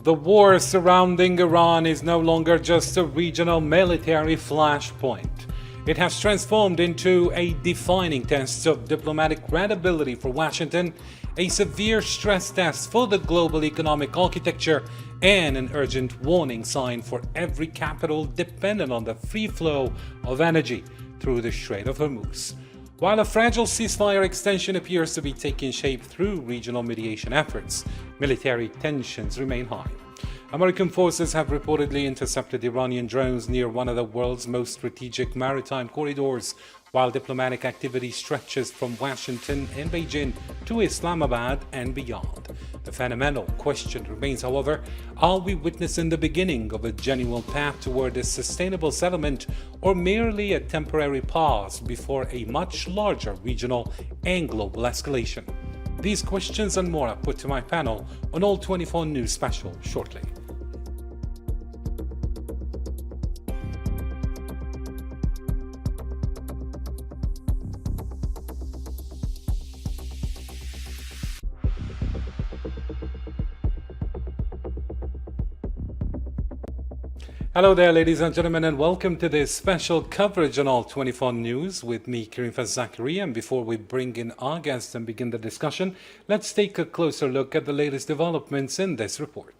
The war surrounding Iran is no longer just a regional military flashpoint. It has transformed into a defining test of diplomatic credibility for Washington, a severe stress test for the global economic architecture, and an urgent warning sign for every capital dependent on the free flow of energy through the Strait of Hormuz. While a fragile ceasefire extension appears to be taking shape through regional mediation efforts, military tensions remain high. American forces have reportedly intercepted Iranian drones near one of the world's most strategic maritime corridors, while diplomatic activity stretches from Washington and Beijing to Islamabad and beyond. The fundamental question remains, however, are we witnessing the beginning of a genuine path toward a sustainable settlement, or merely a temporary pause before a much larger regional and global escalation? These questions and more are put to my panel on All 24 News Special shortly. Hello there, ladies and gentlemen, and welcome to this special coverage on All 24 News with me, Karim Fazakari. And before we bring in our guests and begin the discussion, let's take a closer look at the latest developments in this report.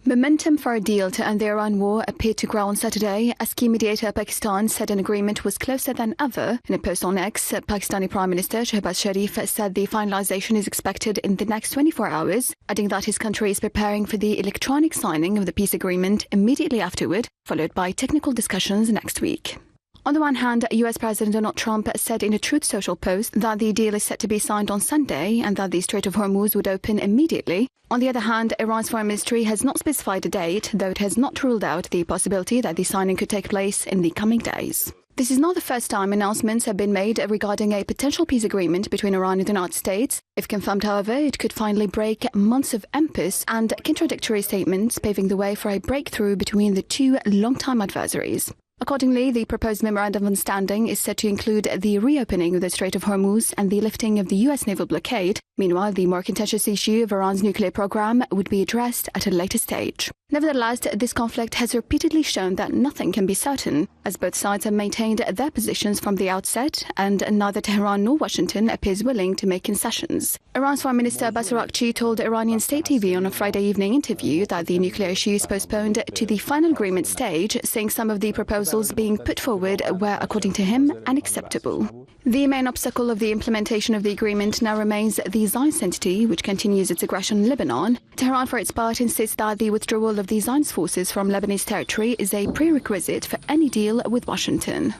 Momentum for a deal to end the Iran war appeared to grow on Saturday as key mediator Pakistan said an agreement was closer than ever. In a post on X, Pakistani Prime Minister Shehbaz Sharif said the finalization is expected in the next 24 hours, adding that his country is preparing for the electronic signing of the peace agreement immediately afterward, followed by technical discussions next week. On the one hand, US President Donald Trump said in a Truth Social post that the deal is set to be signed on Sunday and that the Strait of Hormuz would open immediately. On the other hand, Iran's foreign ministry has not specified a date, though it has not ruled out the possibility that the signing could take place in the coming days. This is not the first time announcements have been made regarding a potential peace agreement between Iran and the United States. If confirmed, however, it could finally break months of impasse and contradictory statements, paving the way for a breakthrough between the two longtime adversaries. Accordingly, the proposed memorandum of understanding is set to include the reopening of the Strait of Hormuz and the lifting of the U.S. naval blockade. Meanwhile, the more contentious issue of Iran's nuclear program would be addressed at a later stage. Nevertheless, this conflict has repeatedly shown that nothing can be certain, as both sides have maintained their positions from the outset, and neither Tehran nor Washington appears willing to make concessions. Iran's Foreign Minister Abbas Araghchi told Iranian state TV on a Friday evening interview that the nuclear issue is postponed to the final agreement stage, saying some of the proposals being put forward were, according to him, unacceptable. The main obstacle of the implementation of the agreement now remains the Zionist entity, which continues its aggression in Lebanon. Tehran, for its part, insists that the withdrawal of the Zionist forces from Lebanese territory is a prerequisite for any deal with Washington.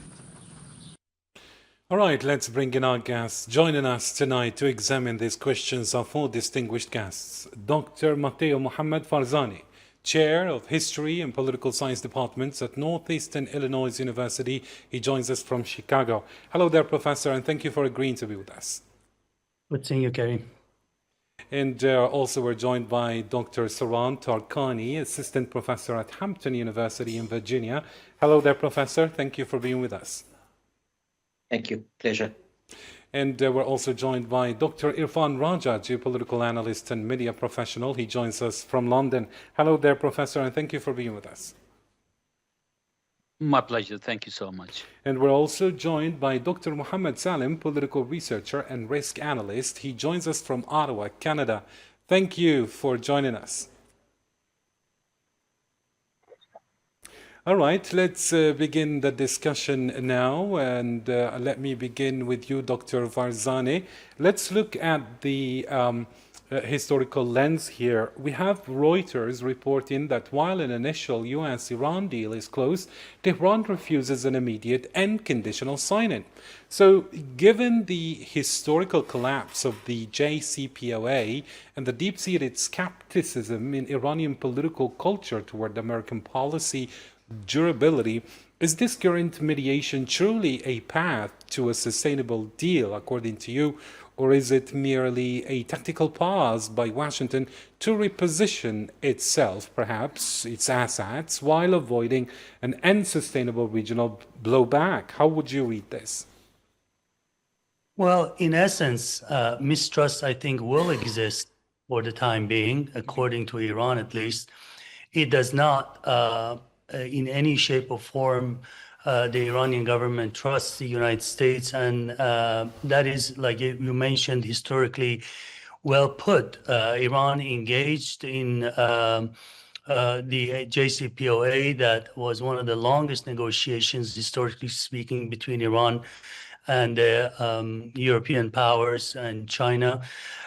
All right, let's bring in our guests. Joining us tonight to examine these questions are four distinguished guests. Dr. Matteo Mohammed Farzani, Chair of History and Political Science Departments at Northeastern Illinois University. He joins us from Chicago. Hello there, Professor, and thank you for agreeing to be with us. Good seeing you, Karim. And also we're joined by Dr. Saran Tarkani, Assistant Professor at Hampton University in Virginia. Hello there, Professor. Thank you for being with us. Thank you. Pleasure. And we're also joined by Dr. Irfan Raja, geopolitical analyst and media professional. He joins us from London. Hello there, Professor, and thank you for being with us. My pleasure. Thank you so much. And we're also joined by Dr. Mohammed Salim, political researcher and risk analyst. He joins us from Ottawa, Canada. Thank you for joining us. All right, let's begin the discussion now, and let me begin with you, Dr. Farzani. Let's look at the historical lens here. We have Reuters reporting that while an initial US-Iran deal is close, Tehran refuses an immediate and conditional signing. So, given the historical collapse of the JCPOA and the deep-seated skepticism in Iranian political culture toward American policy durability, is this current mediation truly a path to a sustainable deal, according to you, or is it merely a tactical pause by Washington to reposition itself, perhaps its assets, while avoiding an unsustainable regional blowback? How would you read this? Well, in essence, mistrust, I think, will exist for the time being, according to Iran at least. It does not, in any shape or form, the Iranian government trusts the United States, and that is, like you mentioned, historically well put. Iran engaged in the JCPOA, that was one of the longest negotiations, historically speaking, between Iran and European powers and China.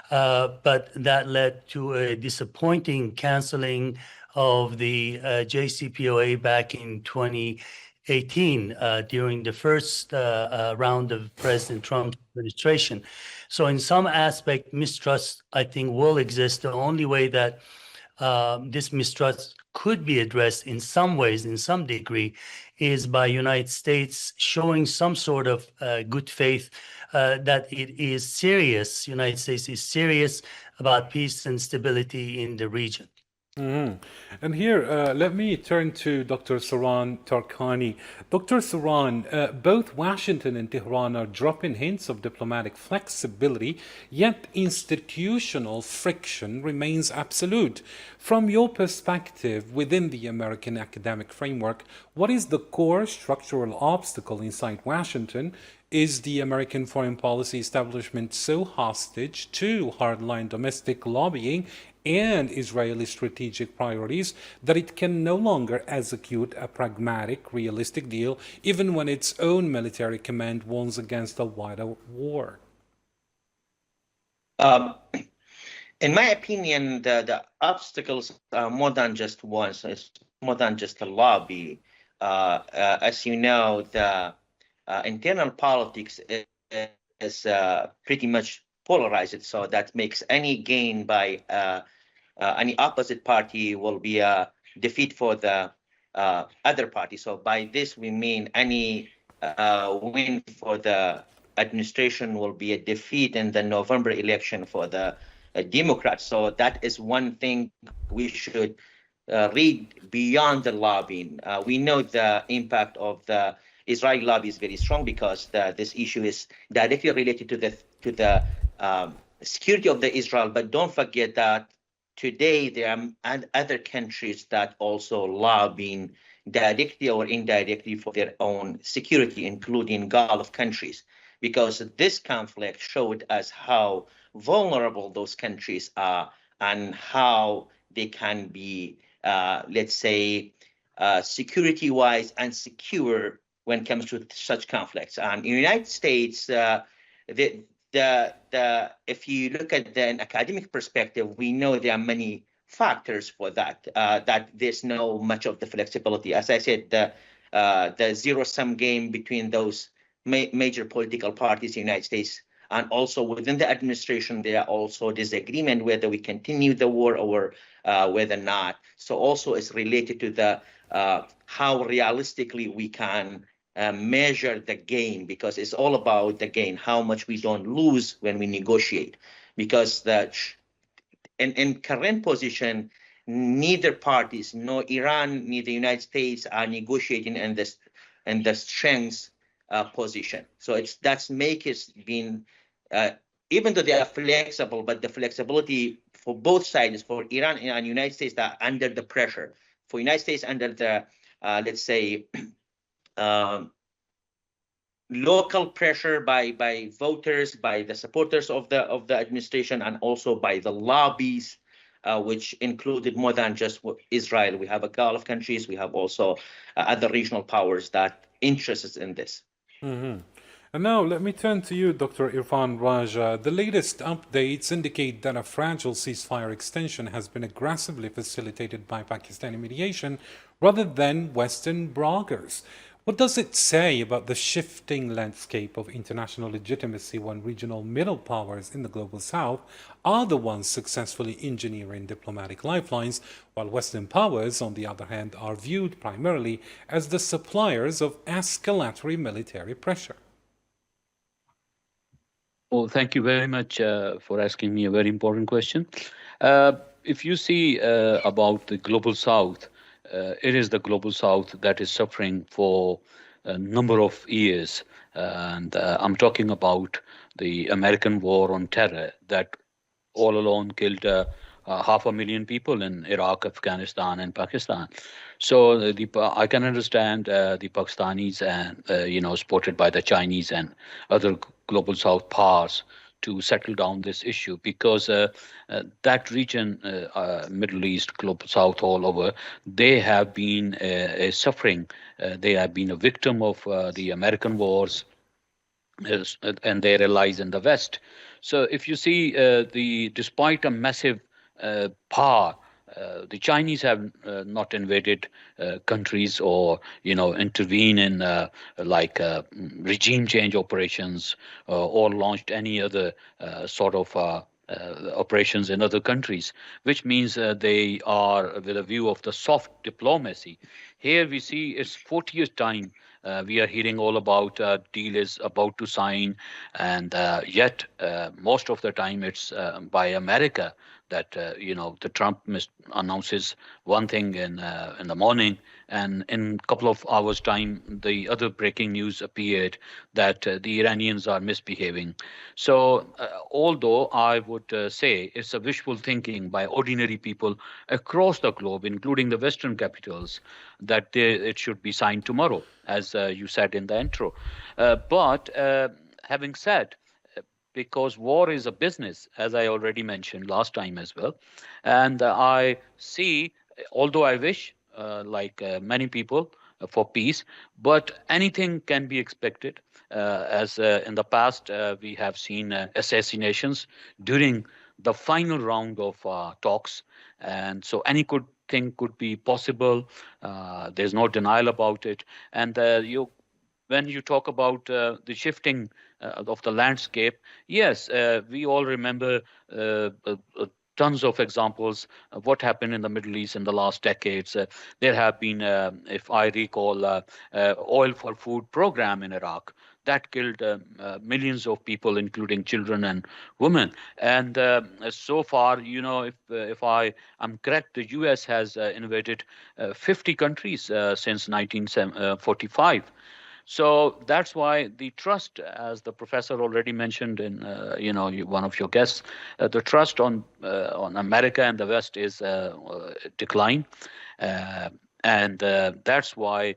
But that led to a disappointing canceling of the JCPOA back in 2018 during the first round of President Trump's administration. So in some aspect, mistrust, I think, will exist. The only way that this mistrust could be addressed in some ways, in some degree, is by United States showing some sort of good faith that it is serious. United States is serious about peace and stability in the region. Mm-hmm. And here, let me turn to Dr. Saran Tarkani. Dr. Saran, both Washington and Tehran are dropping hints of diplomatic flexibility, yet institutional friction remains absolute. From your perspective, within the American academic framework, what is the core structural obstacle inside Washington? Is the American foreign policy establishment so hostage to hardline domestic lobbying and Israeli strategic priorities that it can no longer execute a pragmatic, realistic deal, even when its own military command warns against a wider war? In my opinion, the obstacles are more than just one. So it's more than just a lobby. As you know, the internal politics is pretty much polarized. So that makes any gain by any opposite party will be a defeat for the other party. So by this, we mean any win for the administration will be a defeat in the November election for the Democrats. So that is one thing we should read beyond the lobbying. We know the impact of the Israeli lobby is very strong because this issue is directly related to the security of the Israel. But don't forget that today there are other countries that also lobbying directly or indirectly for their own security, including Gulf countries, because this conflict showed us how vulnerable those countries are and how they can be, let's say, security-wise insecure when it comes to such conflicts. And in the United States, if you look at an academic perspective, we know there are many factors for that, that there's no much of the flexibility. As I said, the zero-sum game between those major political parties in the United States, and also within the administration, there are also disagreement whether we continue the war or whether not. So also it's related to the how realistically we can measure the gain, because it's all about the gain, how much we don't lose when we negotiate. Because in current position, neither parties, no Iran, neither the United States are negotiating in the strength position. So that's make it being, even though they are flexible, but the flexibility for both sides, for Iran and the United States, are under the pressure. For United States, under the let's say local pressure by voters, by the supporters of the administration, and also by the lobbies, which included more than just Israel. We have a Gulf countries. We have also other regional powers that interested in this. Mm-hmm. And now let me turn to you, Dr. Irfan Raja. The latest updates indicate that a fragile ceasefire extension has been aggressively facilitated by Pakistani mediation rather than Western bloggers. What does it say about the shifting landscape of international legitimacy when regional middle powers in the global south are the ones successfully engineering diplomatic lifelines, while Western powers, on the other hand, are viewed primarily as the suppliers of escalatory military pressure? Well, thank you very much for asking me a very important question. If you see about the global south, it is the global south that is suffering for a number of years. And I'm talking about the American war on terror that all alone killed 500,000 people in Iraq, Afghanistan, and Pakistan. So I can understand the Pakistanis and supported by the Chinese and other global South powers to settle down this issue, because that region, Middle East, global South, all over, they have been suffering. They have been a victim of the American wars and their allies in the West. So if you see despite a massive power, the Chinese have not invaded countries or intervene in regime change operations or launched any other sort of operations in other countries, which means they are with a view of the soft diplomacy. Here we see it's 40th time we are hearing all about deal is about to sign, and yet most of the time it's by America that the Trump announces one thing in the morning, and in a couple of hours' time, the other breaking news appeared that the Iranians are misbehaving. So, although I would say it's a wishful thinking by ordinary people across the globe, including the Western capitals, that it should be signed tomorrow, as you said in the intro. But having said, because war is a business, as I already mentioned last time as well. And I see, although I wish, like many people, for peace, but anything can be expected. As in the past, we have seen assassinations during the final round of talks. And so anything could be possible. There's no denial about it. And when you talk about the shifting of the landscape, yes, we all remember tons of examples of what happened in the Middle East in the last decades. There have been, if I recall, oil for food program in Iraq that killed millions of people, including children and women. And so far, if I am correct, the U.S. has invaded 50 countries since 1945. So that's why the trust, as the professor already mentioned in one of your guests, the trust on America and the West is decline, and that's why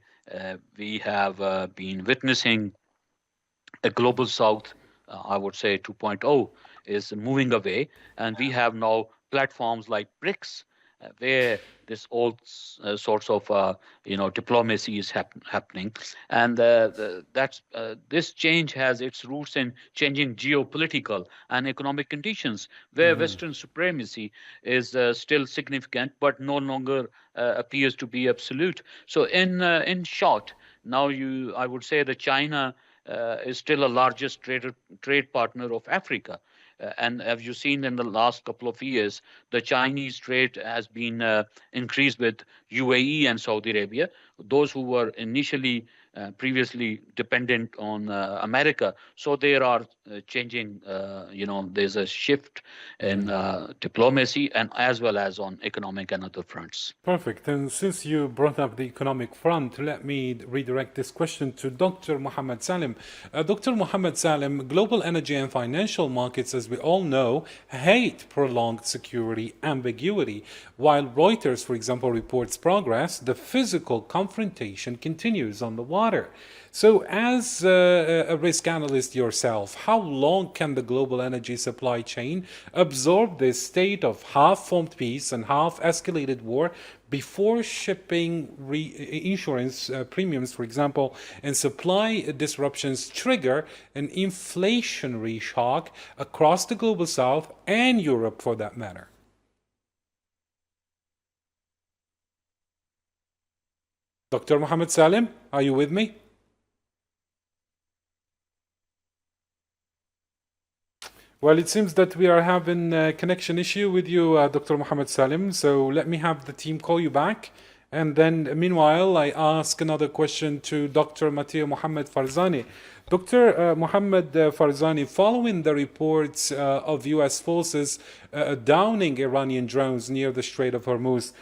we have been witnessing a global South, I would say 2.0, is moving away, and we have now platforms like BRICS, where this all sorts of diplomacy is happening, and this change has its roots in changing geopolitical and economic conditions, where Western supremacy is still significant, but no longer appears to be absolute. So, in short, now I would say that China is still a largest trade partner of Africa. And have you seen in the last couple of years, the Chinese trade has been increased with UAE and Saudi Arabia, those who were initially previously dependent on America. So there are changing, there's a shift in diplomacy and as well as on economic and other fronts. Perfect. And since you brought up the economic front, let me redirect this question to Dr. Mohammed Salim. Dr. Mohammed Salim, global energy and financial markets, as we all know, hate prolonged security ambiguity. While Reuters, for example, reports progress, the physical confrontation continues on the water. So as a risk analyst yourself, how long can the global energy supply chain absorb this state of half-formed peace and half-escalated war before shipping insurance premiums, for example, and supply disruptions trigger an inflationary shock across the global South and Europe for that matter? Dr. Mohammed Salim, are you with me? Well, it seems that we are having a connection issue with you, Dr. Mohammed Salim. So let me have the team call you back. And then meanwhile, I ask another question to Dr. Matteo Mohammed Farzani. Dr. Mohammed Farzani, following the reports of U.S. forces downing Iranian drones near the Strait of Hormuz,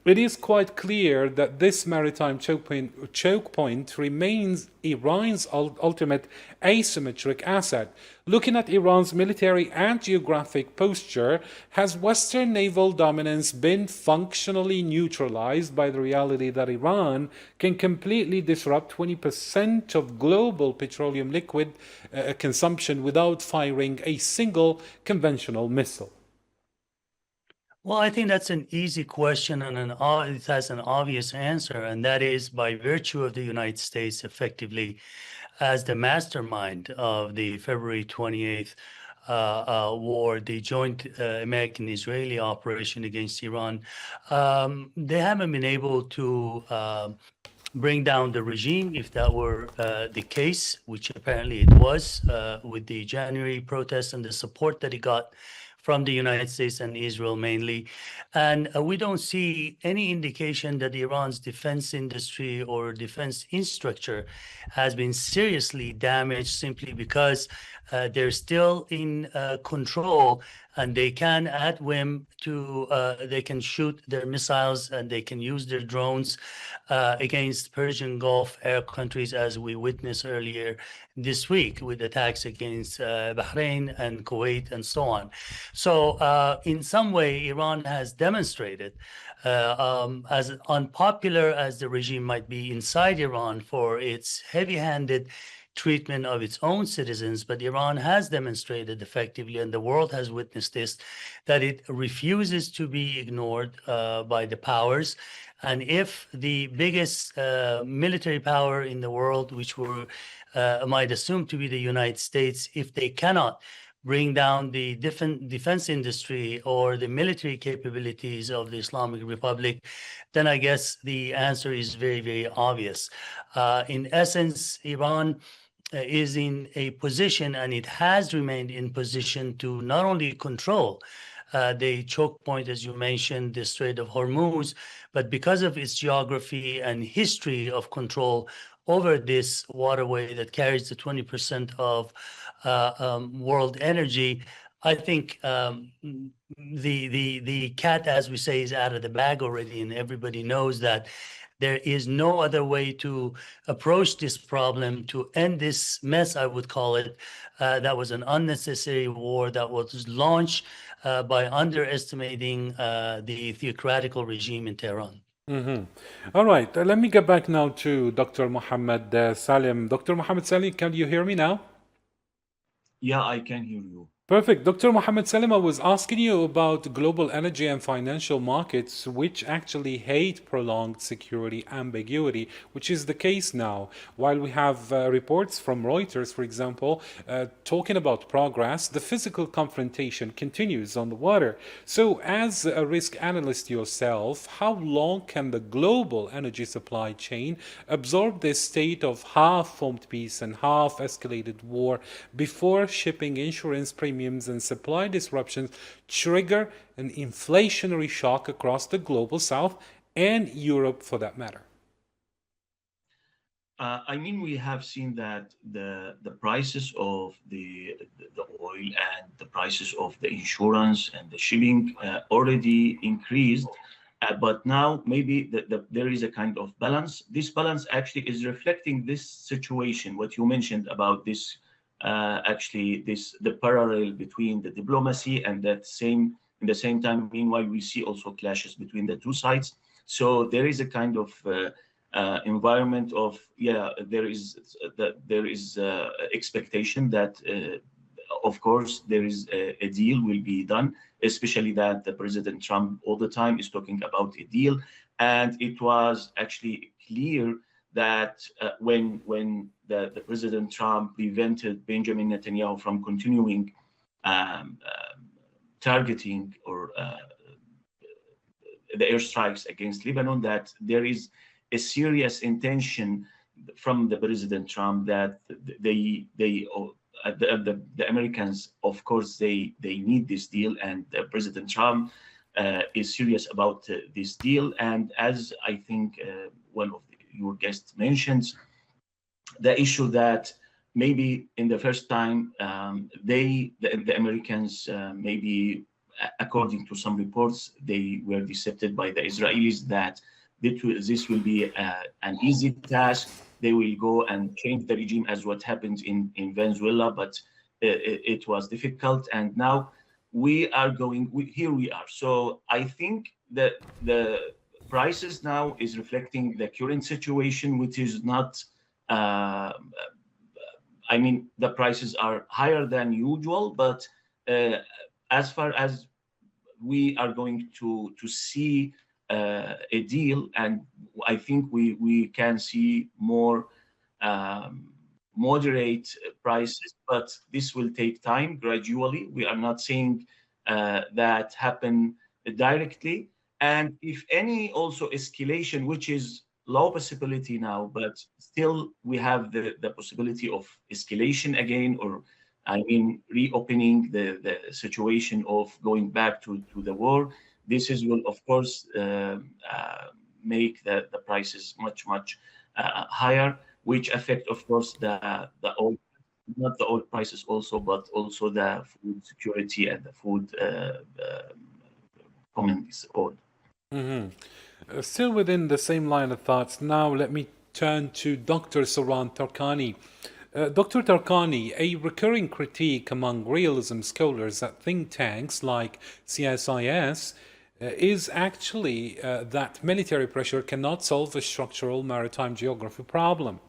It is quite clear that this maritime choke point remains Iran's ultimate asymmetric asset. Looking at Iran's military and geographic posture, has Western naval dominance been functionally neutralized by the reality that Iran can completely disrupt 20% of global petroleum liquid consumption without firing a single conventional missile? Well, I think that's an easy question, and it has an obvious answer, and that is by virtue of the United States effectively as the mastermind of the February 28th war, the joint American-Israeli operation against Iran. They haven't been able to bring down the regime, if that were the case, which apparently it was with the January protests and the support that it got from the United States and Israel mainly. And we don't see any indication that Iran's defense industry or defense infrastructure has been seriously damaged simply because they're still in control, and they can at whim they can shoot their missiles and they can use their drones against Persian Gulf Arab countries, as we witnessed earlier this week with attacks against Bahrain and Kuwait and so on. So in some way, Iran has demonstrated, as unpopular as the regime might be inside Iran for its heavy-handed treatment of its own citizens, but Iran has demonstrated effectively, and the world has witnessed this, that it refuses to be ignored by the powers. And if the biggest military power in the world, which we might assume to be the United States, if they cannot bring down the defense industry or the military capabilities of the Islamic Republic, then I guess the answer is very, very obvious. In essence, Iran is in a position, and it has remained in position, to not only control the choke point, as you mentioned, the Strait of Hormuz, but because of its geography and history of control over this waterway that carries the 20% of world energy, I think the cat, as we say, is out of the bag already, and everybody knows that there is no other way to approach this problem, to end this mess, I would call it. That was an unnecessary war that was launched by underestimating the theocratical regime in Tehran. All right, let me get back now to Dr. Mohammed Salim. Dr. Mohammed Salim, can you hear me now? Yeah, I can hear you. Perfect. Dr. Mohammed Salim, I was asking you about global energy and financial markets, which actually hate prolonged security ambiguity, which is the case now. While we have reports from Reuters, for example, talking about progress, the physical confrontation continues on the water. So as a risk analyst yourself, how long can the global energy supply chain absorb this state of half-formed peace and half-escalated war before shipping insurance premiums and supply disruptions trigger an inflationary shock across the global south and Europe for that matter? I mean, we have seen that the prices of the oil and the prices of the insurance and the shipping already increased, but now maybe there is a kind of balance. This balance actually is reflecting this situation, what you mentioned about this. The parallel between the diplomacy and in the same time, meanwhile, we see also clashes between the two sides. So there is a kind of environment of, there is expectation that, of course, there is a deal will be done, especially that the President Trump all the time is talking about a deal. And it was actually clear that when the President Trump prevented Benjamin Netanyahu from continuing targeting or the airstrikes against Lebanon, that there is a serious intention from the President Trump that the Americans, of course, they need this deal, and President Trump is serious about this deal. And as I think one of your guests mentions, the issue that maybe in the first time the Americans maybe according to some reports, they were decepted by the Israelis that this will be an easy task. They will go and change the regime, as what happened in Venezuela, but it was difficult. And now we are here we are. So I think that the prices now is reflecting the current situation, which is not, I mean, the prices are higher than usual, but as far as we are going to see a deal, and I think we can see more moderate prices, but this will take time gradually. We are not seeing that happen directly. And if any also escalation, which is low possibility now, but still we have the possibility of escalation again, or I mean, reopening the situation of going back to the war. This will, of course, make the prices much higher, which affect, of course, the oil, not the oil prices also, but also the food security and the food commodities. Still within the same line of thoughts, now let me turn to Dr. Saran Tarkani. Dr. Tarkani, a recurring critique among realism scholars at think tanks like CSIS is actually that military pressure cannot solve a structural maritime geography problem.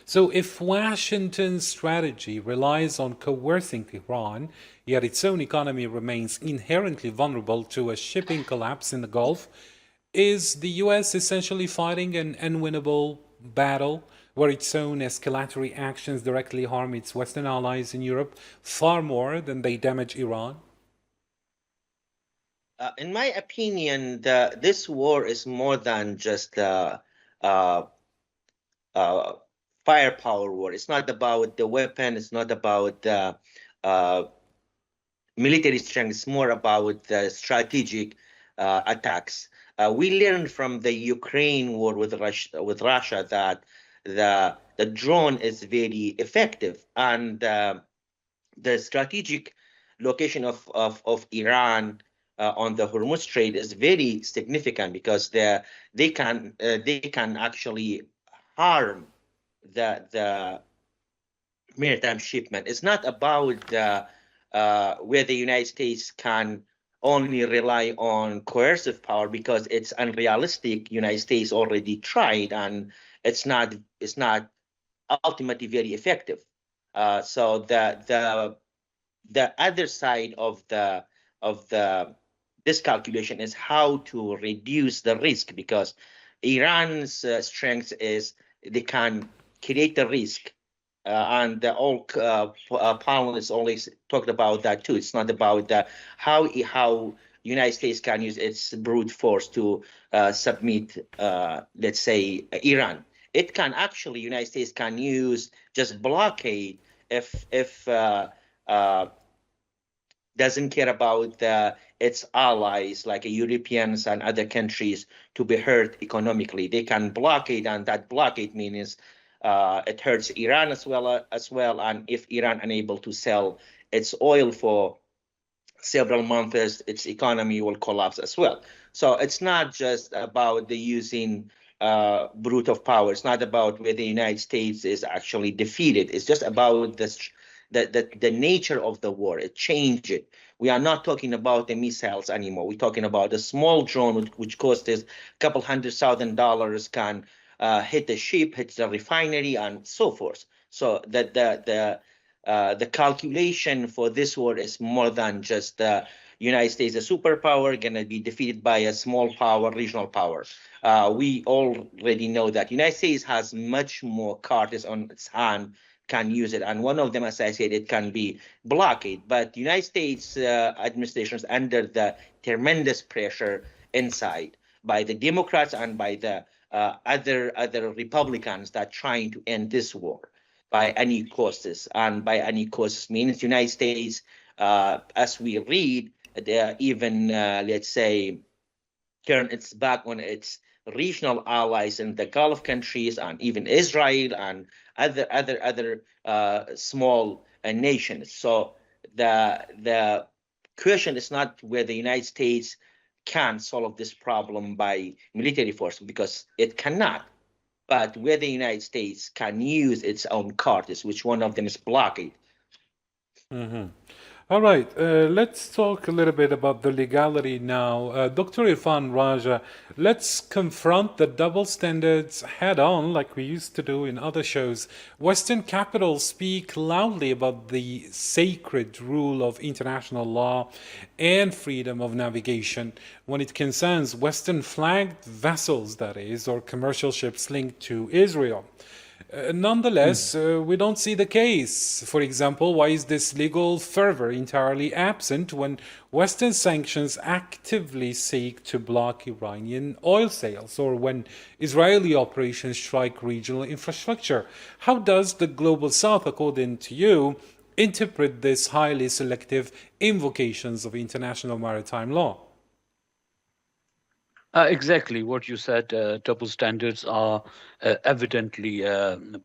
So if Washington's strategy relies on coercing Tehran, yet its own economy remains inherently vulnerable to a shipping collapse in the Gulf, is the US essentially fighting an unwinnable battle where its own escalatory actions directly harm its Western allies in Europe far more than they damage Iran? In my opinion, this war is more than just firepower war. It's not about the weapon. It's not about military strength. It's more about the strategic attacks. We learned from the Ukraine war with Russia that the drone is very effective, and the strategic location of Iran on the Hormuz Strait is very significant because they can actually harm the maritime shipment. It's not about where the United States can only rely on coercive power, because it's unrealistic. United States already tried, and it's not ultimately very effective. So the other side of this calculation is how to reduce the risk, because Iran's strength is they can create the risk, and all panelists always talked about that too. It's not about how United States can use its brute force to submit, let's say, Iran. It can actually, United States can use just blockade if doesn't care about its allies like Europeans and other countries to be hurt economically. They can blockade, and that blockade means it hurts Iran as well. And if Iran unable to sell its oil for several months, its economy will collapse as well. So it's not just about the using brute of power. It's not about where the United States is actually defeated. It's just about the nature of the war. It changed it. We are not talking about the missiles anymore. We're talking about a small drone which costs a couple $100,000 can hit the ship, hit the refinery, and so forth. So that the calculation for this war is more than just the United States, a superpower, going to be defeated by a small power, regional power. We already know that United States has much more cards on its hand, can use it, and one of them, as I said, it can be blockade. But the United States administration is under the tremendous pressure inside by the Democrats and by the other Republicans that trying to end this war by any costs. And by any costs means the United States, as we read, even let's say turn its back on its regional allies in the Gulf countries and even Israel and other small nations. So the question is not where the United States can solve this problem by military force, because it cannot, but where the United States can use its own cards, which one of them is blockade. All right, let's talk a little bit about the legality now. Dr. Irfan Raja, let's confront the double standards head on like we used to do in other shows. Western capitals speak loudly about the sacred rule of international law and freedom of navigation when it concerns Western flagged vessels, that is, or commercial ships linked to Israel. Nonetheless, we don't see the case. For example, why is this legal fervor entirely absent when Western sanctions actively seek to block Iranian oil sales, or when Israeli operations strike regional infrastructure? How does the Global South, according to you, interpret these highly selective invocations of international maritime law? Exactly what you said. Double standards are evidently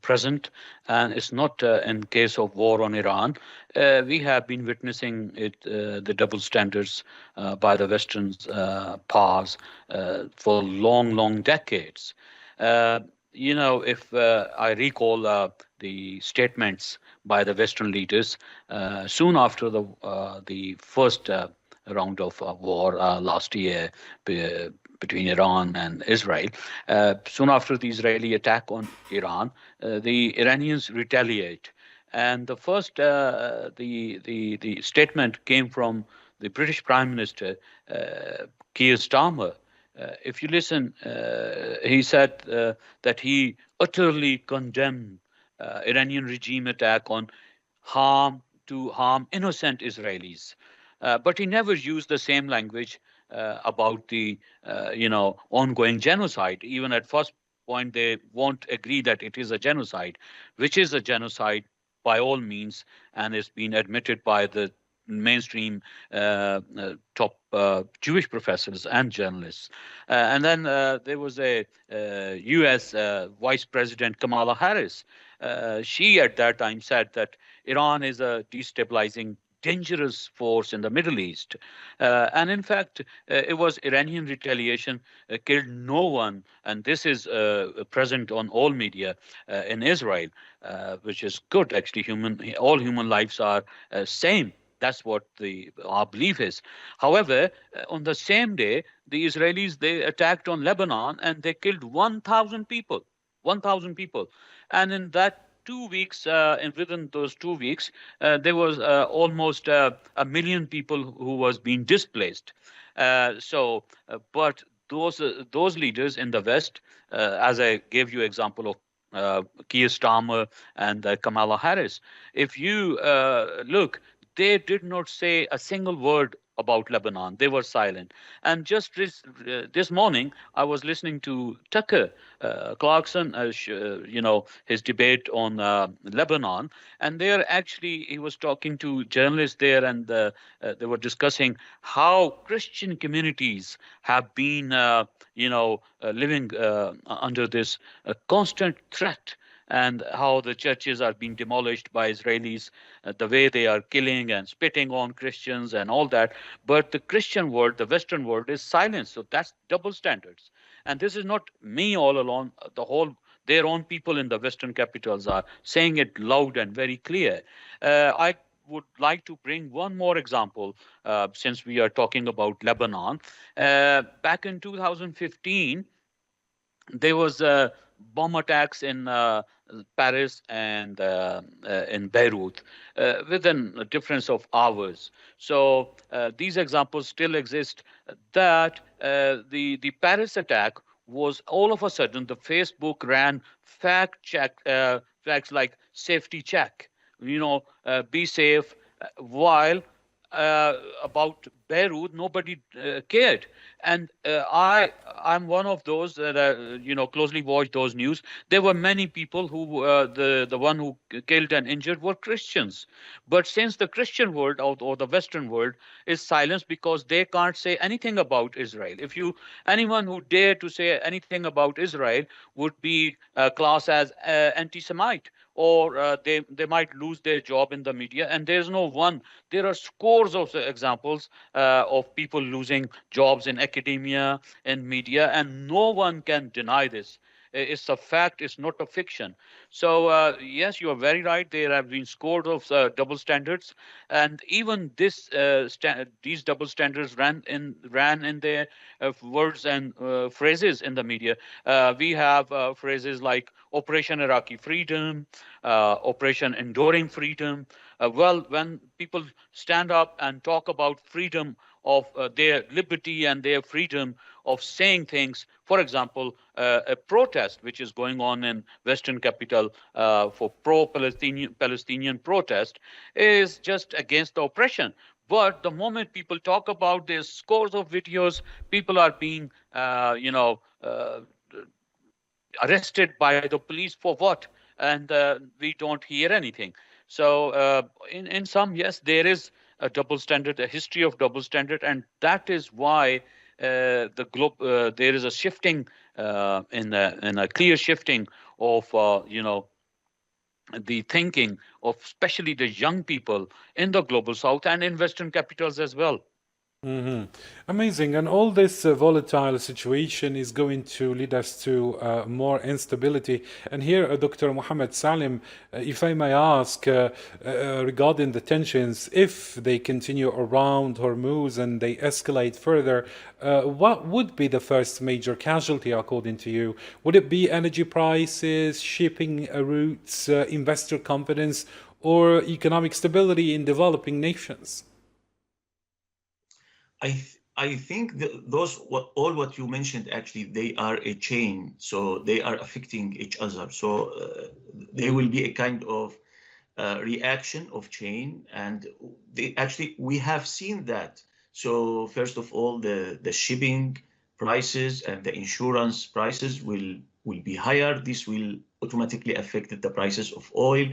present, and it's not in case of war on Iran. We have been witnessing it, the double standards by the Western powers for long decades. If I recall the statements by the Western leaders soon after the first round of war last year between Iran and Israel. Soon after the Israeli attack on Iran, the Iranians retaliate. And the first, the statement came from the British Prime Minister, Keir Starmer. If you listen, he said that he utterly condemned Iranian regime attack on harm innocent Israelis. But he never used the same language about the ongoing genocide. Even at first point, they won't agree that it is a genocide, which is a genocide by all means, and is being admitted by the mainstream top Jewish professors and journalists. And then there was a U.S. Vice President Kamala Harris. She at that time said that Iran is a destabilizing dangerous force in the Middle East. And in fact, it was Iranian retaliation killed no one. And this is present on all media in Israel, which is good, actually. All human lives are same. That's what our belief is. However, on the same day, the Israelis, they attacked on Lebanon and they killed 1,000 people. 1,000 people. And in that 2 weeks, and within those 2 weeks, there was almost 1 million people who was being displaced. But those leaders in the West, as I gave you example of Keir Starmer and Kamala Harris, if you look, they did not say a single word about Lebanon. They were silent. And just this morning, I was listening to Tucker Clarkson, his debate on Lebanon. And he was talking to journalists there, and they were discussing how Christian communities have been, living under this constant threat, and how the churches are being demolished by Israelis, the way they are killing and spitting on Christians and all that. But the Christian world, the Western world, is silent. So that's double standards. And this is not me all alone. Their own people in the Western capitals are saying it loud and very clear. I would like to bring one more example, since we are talking about Lebanon. Back in 2015, there was bomb attacks in Paris and in Beirut within a difference of hours. So these examples still exist, that the Paris attack was all of a sudden the Facebook ran facts like safety check, be safe, while about Beirut, nobody cared. And I'm one of those that closely watch those news. There were many people who the one who killed and injured were Christians. But since the Christian world or the Western world is silenced because they can't say anything about Israel. Anyone who dare to say anything about Israel would be classed as anti-Semite or they might lose their job in the media. And there's no one. There are scores of examples of people losing jobs in academia and media, and no one can deny this. It's a fact. It's not a fiction. So yes, you are very right. There have been scores of double standards, and even these double standards ran in their words and phrases in the media. We have phrases like Operation Iraqi Freedom, Operation Enduring Freedom. Well, when people stand up and talk about freedom of their liberty and their freedom of saying things, for example, a protest which is going on in Western capital for pro-Palestinian protest is just against the oppression. But the moment people talk about this, scores of videos, people are being, arrested by the police for what? And we don't hear anything. So in some, yes, there is a double standard, a history of double standard, and that is why there is a shifting in a clear shifting of the thinking of especially the young people in the global south and in Western capitals as well. Amazing. And all this volatile situation is going to lead us to more instability. And here, Dr. Mohammed Salim, if I may ask, regarding the tensions, if they continue around Hormuz and they escalate further, what would be the first major casualty, according to you? Would it be energy prices, shipping routes, investor confidence, or economic stability in developing nations? I think all what you mentioned, actually, they are a chain, so they are affecting each other. So there will be a kind of reaction of chain, and we have seen that. So first of all, the shipping prices and the insurance prices will be higher. This will automatically affect the prices of oil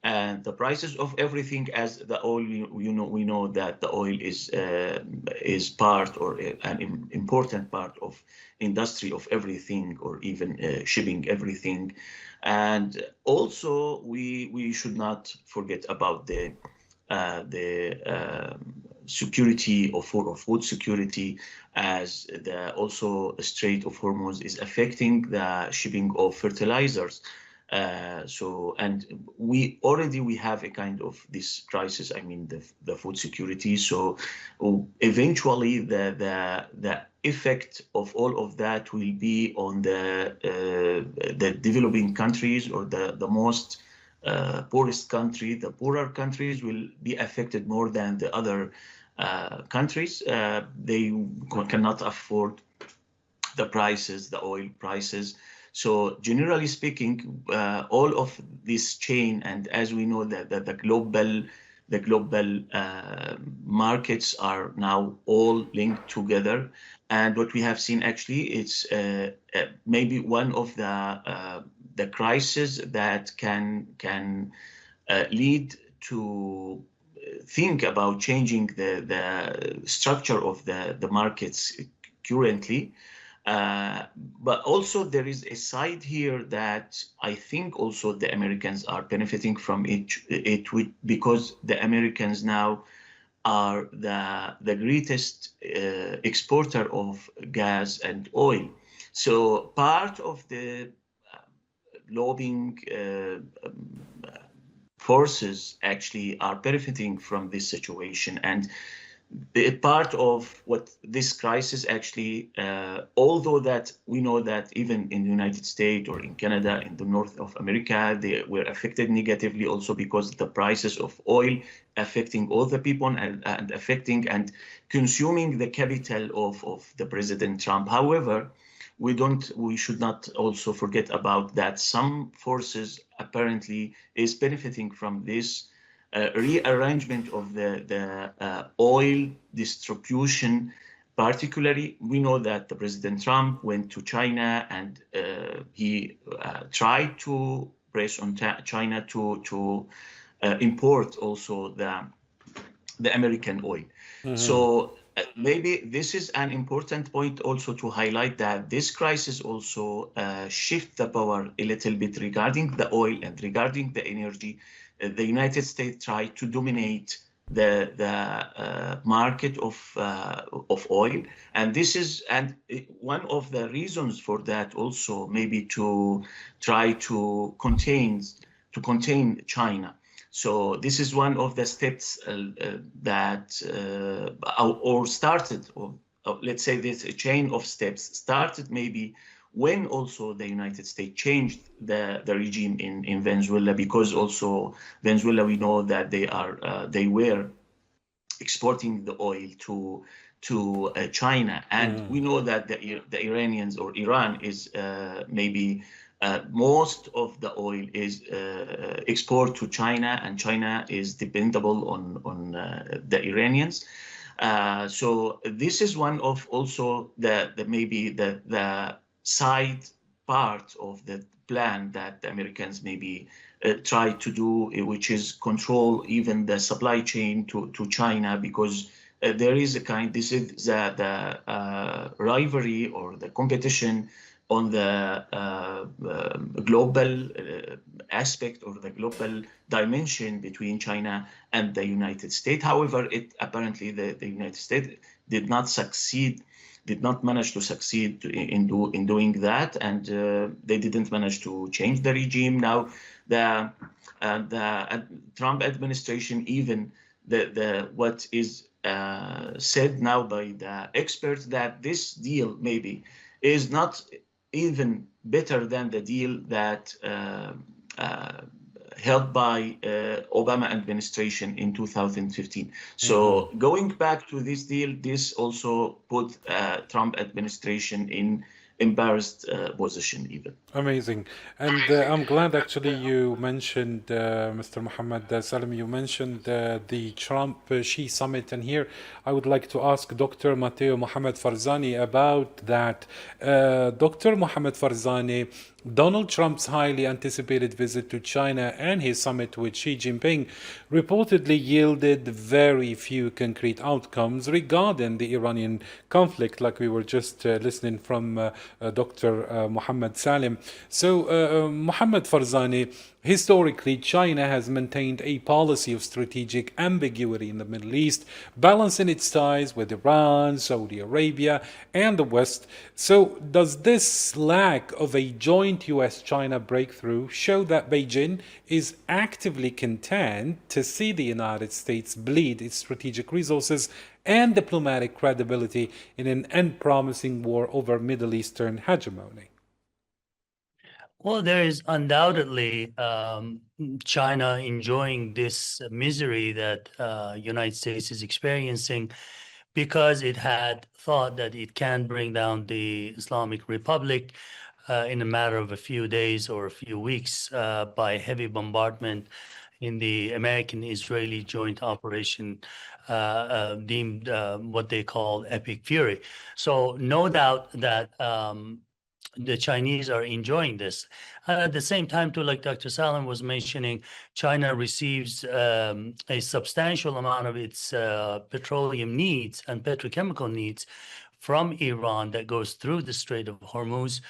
and the prices of everything, as the oil, we know that the oil is part or an important part of industry of everything, or even shipping everything. And also we should not forget about the security of food security, as also the Strait of Hormuz is affecting the shipping of fertilizers. And we have a kind of this crisis, I mean the food security. So eventually the effect of all of that will be on the developing countries, or the most poorest country. The poorer countries will be affected more than the other countries. They cannot afford the prices, the oil prices. So generally speaking, all of this chain, and as we know that the global markets are now all linked together. And what we have seen, actually, it's maybe one of the crises that can lead to think about changing the structure of the markets currently. But also there is a side here that I think also the Americans are benefiting from it because the Americans now are the greatest exporter of gas and oil. So part of the lobbying forces actually are benefiting from this situation. And part of what this crisis actually, although that we know that even in the United States or in Canada, in the North of America, they were affected negatively also because the prices of oil affecting all the people and affecting and consuming the capital of the President Trump. However, we should not also forget about that some forces apparently is benefiting from this rearrangement of the oil distribution. Particularly, we know that the President Trump went to China and he tried to press on China to import also the American oil. Mm-hmm. So maybe this is an important point also to highlight, that this crisis also shift the power a little bit regarding the oil and regarding the energy. The United States tried to dominate the market of oil, and this is one of the reasons for that also, maybe to try to contain China. So this is one of the steps that or started, or let's say this chain of steps started maybe when also the United States changed the regime in Venezuela, because also Venezuela, we know that they were exporting the oil to China, and we know that the Iranians, or Iran, is maybe most of the oil is export to China, and China is dependable on the Iranians. So this is one of also the side part of the plan that the Americans maybe try to do, which is control even the supply chain to China, because there is this is the rivalry or the competition on the global aspect or the global dimension between China and the United States. However, apparently the United States did not manage to succeed in doing that, and they didn't manage to change the regime. Now the Trump administration, even what is said now by the experts, that this deal maybe is not even better than the deal that held by Obama administration in 2015. So going back to this deal, this also put Trump administration in embarrassed position even. Amazing. And I'm glad actually you mentioned, Mr. Mohammed Salim, you mentioned the Trump-Xi summit. And here I would like to ask Dr. Matteo Mohammed Farzani about that. Dr. Mohammed Farzani, Donald Trump's highly anticipated visit to China and his summit with Xi Jinping reportedly yielded very few concrete outcomes regarding the Iranian conflict, like we were just listening from Dr. Mohammed Salim. So, Mohammed Farzani, historically, China has maintained a policy of strategic ambiguity in the Middle East, balancing its ties with Iran, Saudi Arabia, and the West. So, does this lack of a joint US-China breakthrough show that Beijing is actively content to see the United States bleed its strategic resources and diplomatic credibility in an unpromising war over Middle Eastern hegemony? Well, there is undoubtedly China enjoying this misery that United States is experiencing, because it had thought that it can bring down the Islamic Republic in a matter of a few days or a few weeks by heavy bombardment in the American-Israeli joint operation deemed what they call Epic Fury. So no doubt that the Chinese are enjoying this. At the same time, too, like Dr. Salim was mentioning, China receives a substantial amount of its petroleum needs and petrochemical needs from Iran that goes through the Strait of Hormuz.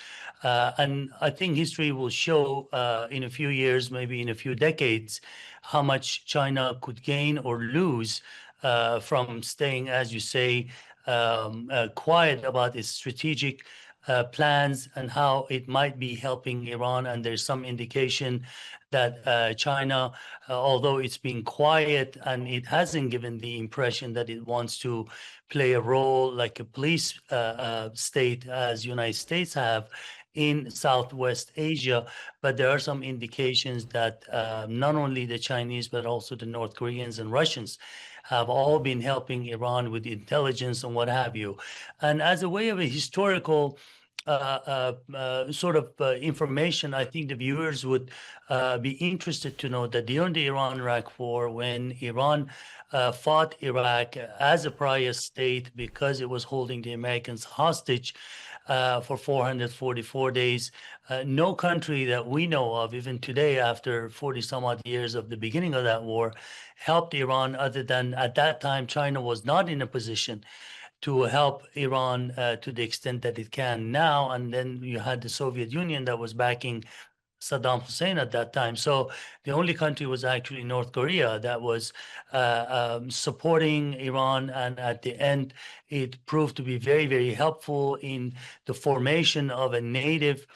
And I think history will show in a few years, maybe in a few decades, how much China could gain or lose from staying, as you say, quiet about its strategic plans and how it might be helping Iran. And there's some indication that China, although it's been quiet and it hasn't given the impression that it wants to play a role like a police state as United States have in Southwest Asia, but there are some indications that not only the Chinese, but also the North Koreans and Russians have all been helping Iran with intelligence and what have you. And as a way of a historical sort of information, I think the viewers would be interested to know that during the Iran-Iraq war, when Iran fought Iraq as a pariah state because it was holding the Americans hostage, for 444 days. No country that we know of, even today, after 40 some odd years of the beginning of that war, helped Iran, other than at that time, China was not in a position to help Iran to the extent that it can now. And then you had the Soviet Union that was backing Saddam Hussein at that time. So the only country was actually North Korea that was supporting Iran. And at the end, it proved to be very, very helpful in the formation of a native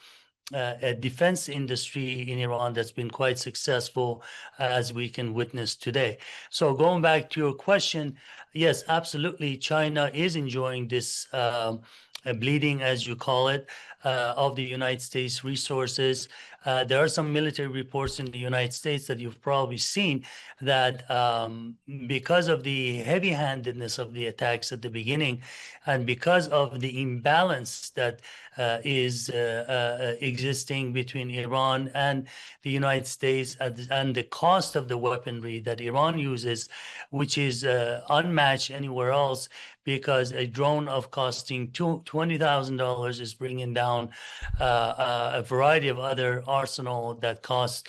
a defense industry in Iran that's been quite successful, as we can witness today. So going back to your question, yes, absolutely, China is enjoying this bleeding, as you call it, of the United States resources. There are some military reports in the United States that you've probably seen that because of the heavy-handedness of the attacks at the beginning, and because of the imbalance that is existing between Iran and the United States, and the cost of the weaponry that Iran uses, which is unmatched anywhere else, because a drone of costing $20,000 is bringing down a variety of other arsenal that costs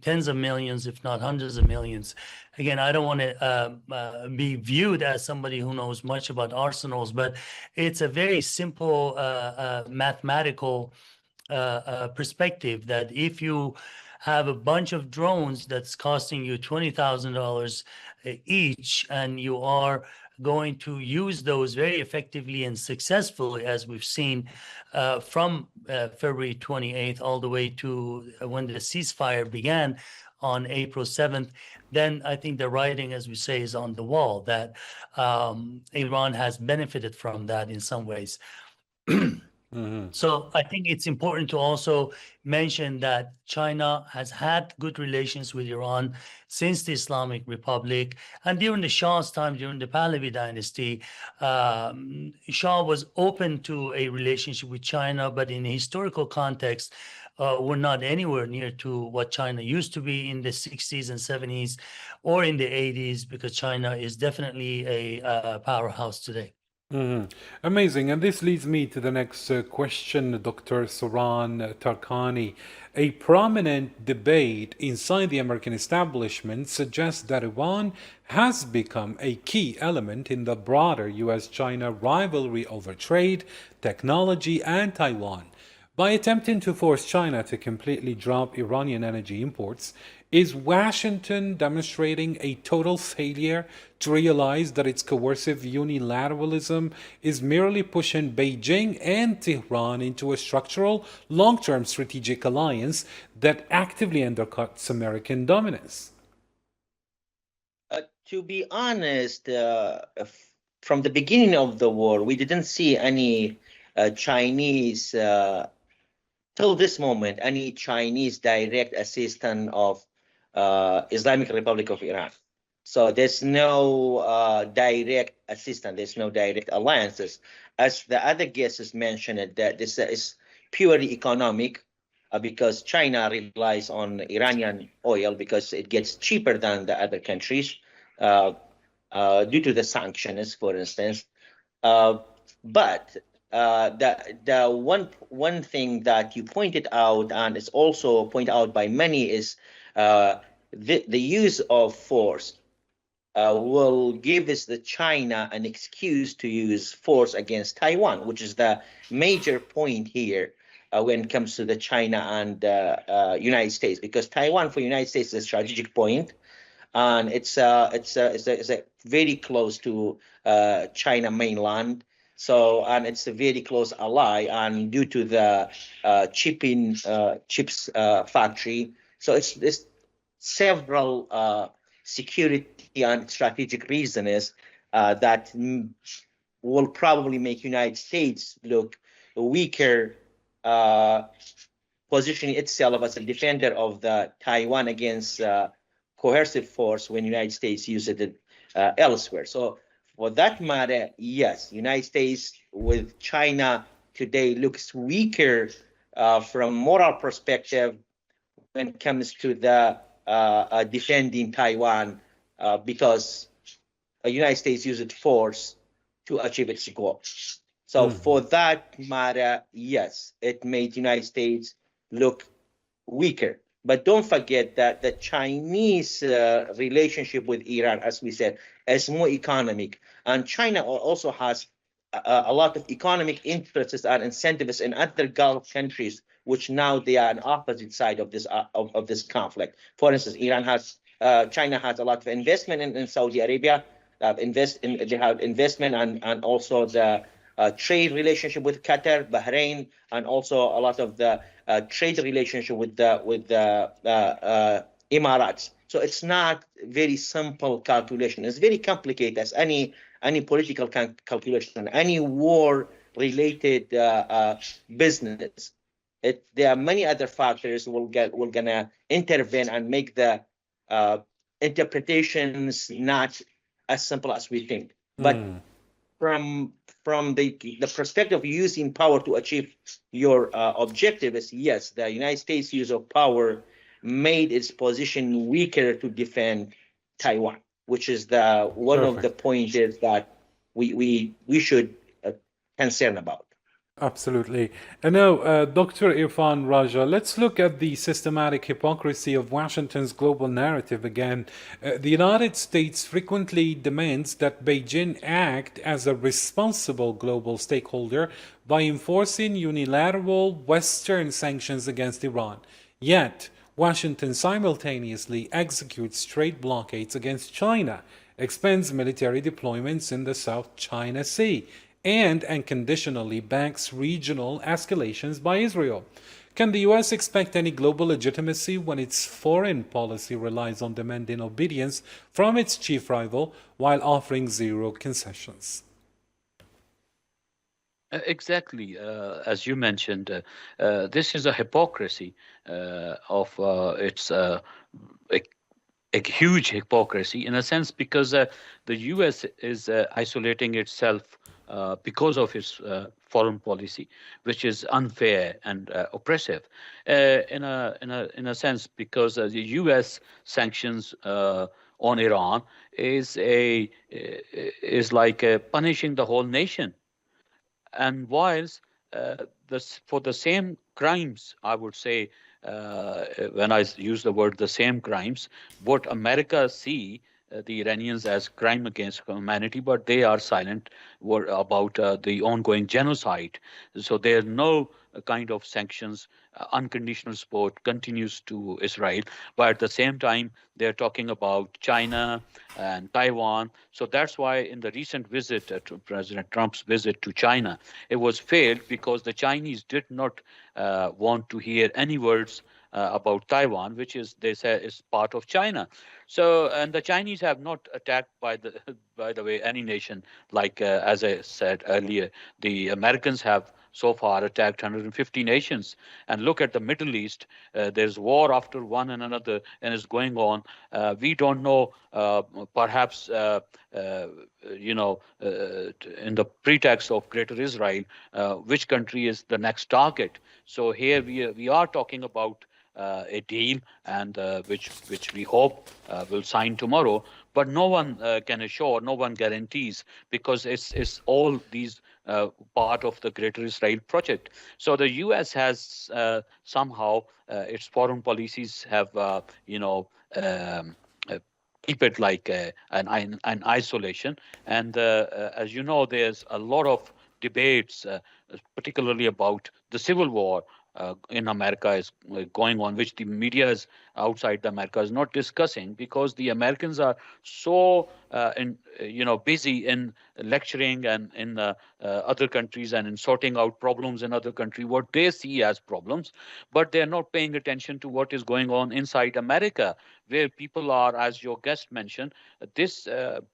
tens of millions, if not hundreds of millions. Again, I don't want to be viewed as somebody who knows much about arsenals, but it's a very simple mathematical perspective that if you have a bunch of drones that's costing you $20,000 each, and you are going to use those very effectively and successfully, as we've seen from February 28th all the way to when the ceasefire began on April 7th, then I think the writing, as we say, is on the wall, that Iran has benefited from that in some ways. So I think it's important to also mention that China has had good relations with Iran since the Islamic Republic, and during the Shah's time, during the Pahlavi dynasty, Shah was open to a relationship with China, but in a historical context, we're not anywhere near to what China used to be in the 60s and 70s or in the 80s, because China is definitely a powerhouse today. Amazing. And this leads me to the next question, Dr. Soran Tarkani. A prominent debate inside the American establishment suggests that Iran has become a key element in the broader US-China rivalry over trade, technology, and Taiwan. By attempting to force China to completely drop Iranian energy imports, is Washington demonstrating a total failure to realize that its coercive unilateralism is merely pushing Beijing and Tehran into a structural, long-term strategic alliance that actively undercuts American dominance? To be honest, from the beginning of the war, we didn't see any Chinese, till this moment, any Chinese direct assistance of Islamic Republic of Iran. So there's no direct assistance, there's no direct alliances. As the other guests mentioned, that this is purely economic, because China relies on Iranian oil because it gets cheaper than the other countries due to the sanctions, for instance. But the one thing that you pointed out, and is also pointed out by many, is the use of force will give the China an excuse to use force against Taiwan, which is the major point here when it comes to the China and United States, because Taiwan for United States is a strategic point, and it's very close to China mainland. So, and it's a very close ally, and due to the chips factory, so it's several security and strategic reasons that will probably make United States look weaker, positioning itself as a defender of the Taiwan against coercive force when United States uses it elsewhere. So for that matter, yes, United States with China today looks weaker from moral perspective when it comes to the defending Taiwan, because the United States uses force to achieve its goal. So for that matter, yes, it made the United States look weaker. But don't forget that the Chinese relationship with Iran, as we said, is more economic. And China also has a lot of economic interests and incentives in other Gulf countries, which now they are on opposite side of this conflict. For instance, China has a lot of investment in Saudi Arabia. They have investment and also the trade relationship with Qatar, Bahrain, and also a lot of the trade relationship with the Emirates. So it's not very simple calculation. It's very complicated as any political calculation, any war-related business. There are many other factors we're gonna intervene and make the interpretations not as simple as we think. But from the perspective of using power to achieve your objective is, yes, the United States use of power made its position weaker to defend Taiwan, which is one of the points is that we should concern about. Absolutely. And now, Dr. Irfan Raja, let's look at the systematic hypocrisy of Washington's global narrative again. The United States frequently demands that Beijing act as a responsible global stakeholder by enforcing unilateral Western sanctions against Iran. Yet, Washington simultaneously executes trade blockades against China, expands military deployments in the South China Sea, and unconditionally backs regional escalations by Israel. Can the U.S. expect any global legitimacy when its foreign policy relies on demanding obedience from its chief rival while offering zero concessions? Exactly. As you mentioned, this is a hypocrisy of its a huge hypocrisy in a sense because the U.S. is isolating itself because of its foreign policy, which is unfair and oppressive, in a sense because the U.S. sanctions on Iran is like punishing the whole nation, and whilst for the same crimes, I would say, when I use the word the same crimes, what America see the Iranians as crime against humanity, but they are silent about the ongoing genocide. So there are no kind of sanctions, unconditional support continues to Israel, but at the same time, they're talking about China and Taiwan. So that's why in the recent visit, President Trump's visit to China, it was failed because the Chinese did not want to hear any words about Taiwan, which is, they say, is part of China. So, and the Chinese have not attacked, by the way, any nation. Like as I said earlier, the Americans have so far attacked 150 nations. And look at the Middle East. There's war after one and another, and it's going on. We don't know, perhaps, in the pretext of Greater Israel, which country is the next target. So here we are talking about a deal, and which we hope will sign tomorrow. But no one can assure, no one guarantees, because it's all these part of the Greater Israel project. So the U.S. has somehow its foreign policies have keep it like an isolation. And as you know, there's a lot of debates, particularly about the civil war in America is going on, which the media is outside America is not discussing, because the Americans are so busy in lecturing and in other countries and in sorting out problems in other countries, what they see as problems, but they're not paying attention to what is going on inside America, where people are, as your guest mentioned, this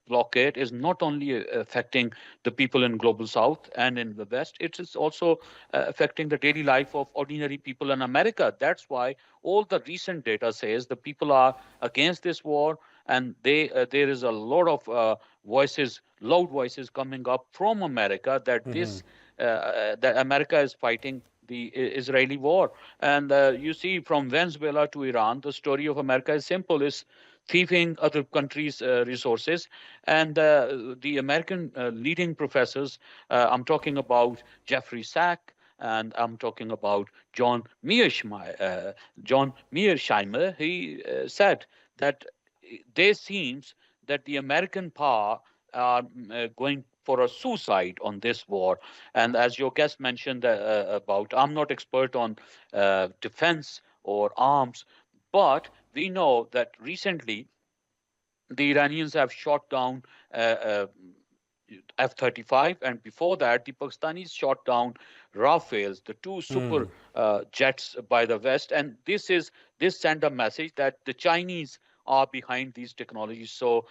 blockade is not only affecting the people in Global South and in the West, it is also affecting the daily life of ordinary people in America. That's why all the recent data says the people are against this war, and there is a lot of loud voices coming up from America that that America is fighting the Israeli war. And you see, from Venezuela to Iran, the story of America is simple. It's thieving other countries' resources. And the American leading professors, I'm talking about Jeffrey Sachs, and I'm talking about John Mearsheimer. He said that there seems that the American power are going for a suicide on this war. And as your guest mentioned about, I'm not expert on defense or arms, but we know that recently the Iranians have shot down F-35, and before that, the Pakistanis shot down Rafales, the two super jets by the West. And this sent a message that the Chinese are behind these technologies. So,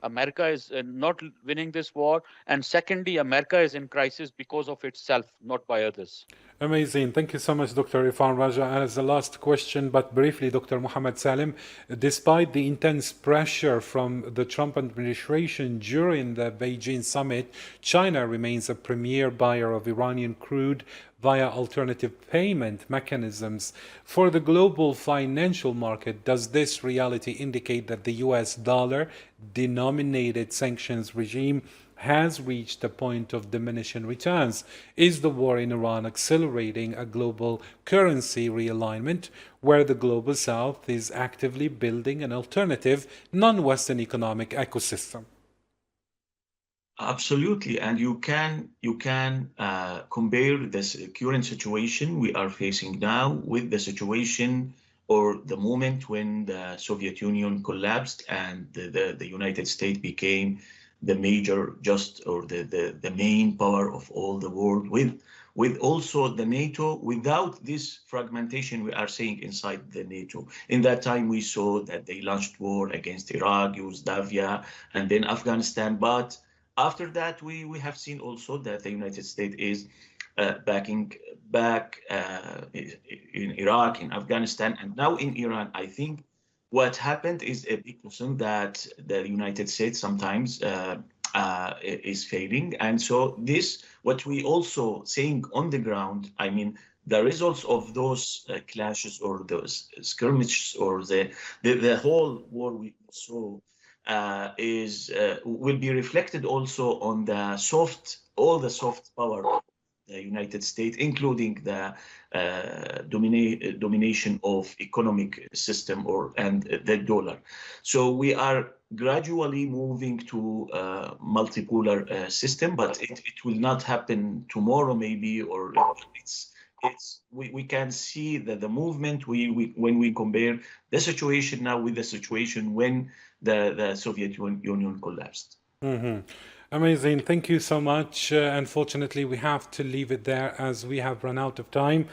America is not winning this war, and secondly, America is in crisis because of itself, not by others. Amazing. Thank you so much, Dr. Irfan Raja. And as the last question, but briefly, Dr. Mohammed Salim, despite the intense pressure from the Trump administration during the Beijing summit, China remains a premier buyer of Iranian crude via alternative payment mechanisms. For the global financial market, does this reality indicate that the US dollar-denominated sanctions regime has reached a point of diminishing returns? Is the war in Iran accelerating a global currency realignment where the global south is actively building an alternative non-Western economic ecosystem? Absolutely, and you can compare this current situation we are facing now with the situation or the moment when the Soviet Union collapsed and the United States became the major the main power of all the world, with also the NATO, without this fragmentation we are seeing inside the NATO. In that time we saw that they launched war against Iraq, Yugoslavia, and then Afghanistan, but after that, we have seen also that the United States is backing back in Iraq, in Afghanistan, and now in Iran. I think what happened is a big lesson that the United States sometimes is failing. And so this, what we also seeing on the ground, I mean, the results of those clashes or those skirmishes or the whole war we saw will be reflected also on all the soft power of the United States, including the domination of economic system and the dollar. So we are gradually moving to a multipolar system, but it will not happen tomorrow, maybe, or we can see that the movement when we compare the situation now with the situation when the Soviet Union collapsed. Mm-hmm. Amazing. Thank you so much. Unfortunately, we have to leave it there as we have run out of time.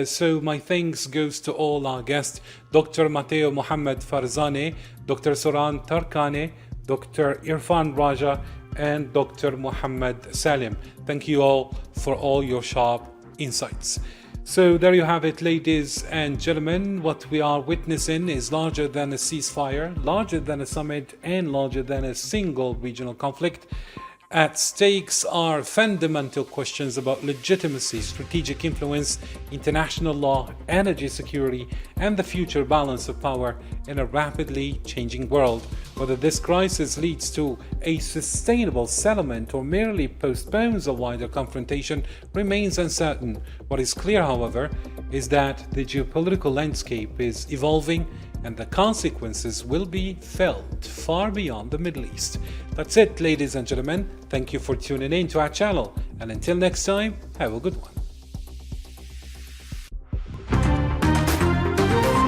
So my thanks goes to all our guests, Dr. Matteo Mohammed Farzaneh, Dr. Soran Tarkani, Dr. Irfan Raja, and Dr. Mohammed Salim. Thank you all for all your sharp insights. So there you have it, ladies and gentlemen. What we are witnessing is larger than a ceasefire, larger than a summit, and larger than a single regional conflict. At stakes are fundamental questions about legitimacy, strategic influence, international law, energy security, and the future balance of power in a rapidly changing world. Whether this crisis leads to a sustainable settlement or merely postpones a wider confrontation remains uncertain. What is clear, however, is that the geopolitical landscape is evolving and the consequences will be felt far beyond the Middle East. That's it, ladies and gentlemen. Thank you for tuning in to our channel, and until next time, have a good one.